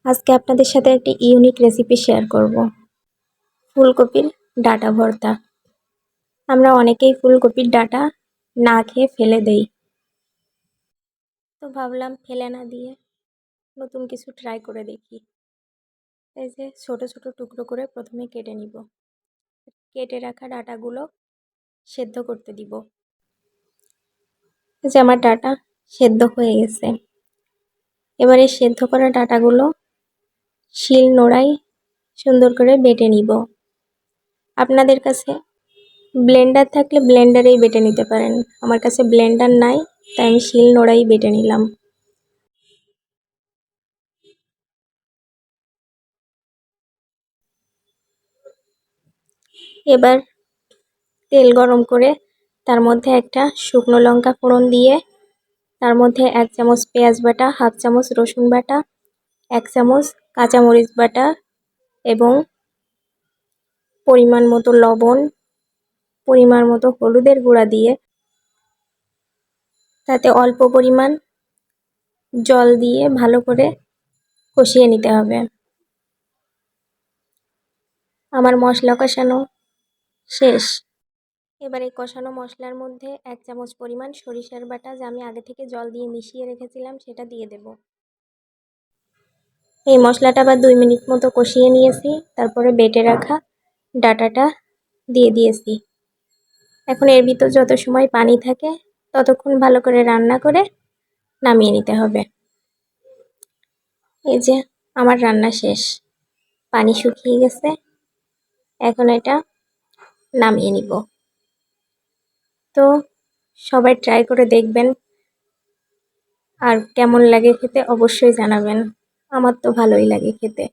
আজকে আপনাদের সাথে একটি ইউনিক রেসিপি শেয়ার করব। ফুলকপির ডাঁটা ভর্তা। আমরা অনেকেই ফুলকপির ডাঁটা না খেয়ে ফেলে দেই, তো ভাবলাম ফেলে না দিয়ে নতুন কিছু ট্রাই করে দেখি। এই যে ছোট ছোট টুকরো করে প্রথমে কেটে নিব। কেটে রাখা ডাঁটাগুলো সেদ্ধ করতে দিব। এই যে আমার ডাঁটা সেদ্ধ হয়ে গেছে। এবারে সেদ্ধ করা ডাঁটাগুলো শিল নোড়ায় সুন্দর করে বেটে নিব। আপনাদের কাছে ব্লেন্ডার থাকলে ব্লেন্ডারেই বেটে নিতে পারেন। আমার কাছে ব্লেন্ডার নাই, তাই আমি শিল নোড়াই বেটে নিলাম। এবার তেল গরম করে তার মধ্যে একটা শুকনো লঙ্কা ফোড়ন দিয়ে তার মধ্যে 1 চামচ পেঁয়াজ বাটা, 1/2 চামচ রসুন বাটা, 1 চামচ কাঁচামরিচ বাটা এবং পরিমাণ মতো লবণ, পরিমাণ মতো হলুদের গুঁড়া দিয়ে তাতে অল্প পরিমাণ জল দিয়ে ভালো করে কষিয়ে নিতে হবে। আমার মশলা কষানো শেষ। এবার এই কষানো মশলার মধ্যে 1 চামচ পরিমাণ সরিষার বাটা, যা আমি আগে থেকে জল দিয়ে মিশিয়ে রেখেছিলাম, সেটা দিয়ে দেব। এই মশলাটা আবার 2 মিনিট মতো কষিয়ে নিয়েছি। তারপরে বেটে রাখা ডাঁটাটা দিয়ে দিয়েছি। এখন এর ভিতর যত সময় পানি থাকে ততক্ষণ ভালো করে রান্না করে নামিয়ে নিতে হবে। এই যে আমার রান্না শেষ, পানি শুকিয়ে গেছে। এখন এটা নামিয়ে নিব। তো সবাই ট্রাই করে দেখবেন, আর কেমন লাগে খেতে অবশ্যই জানাবেন। আমার তো ভালোই লাগে খেতে।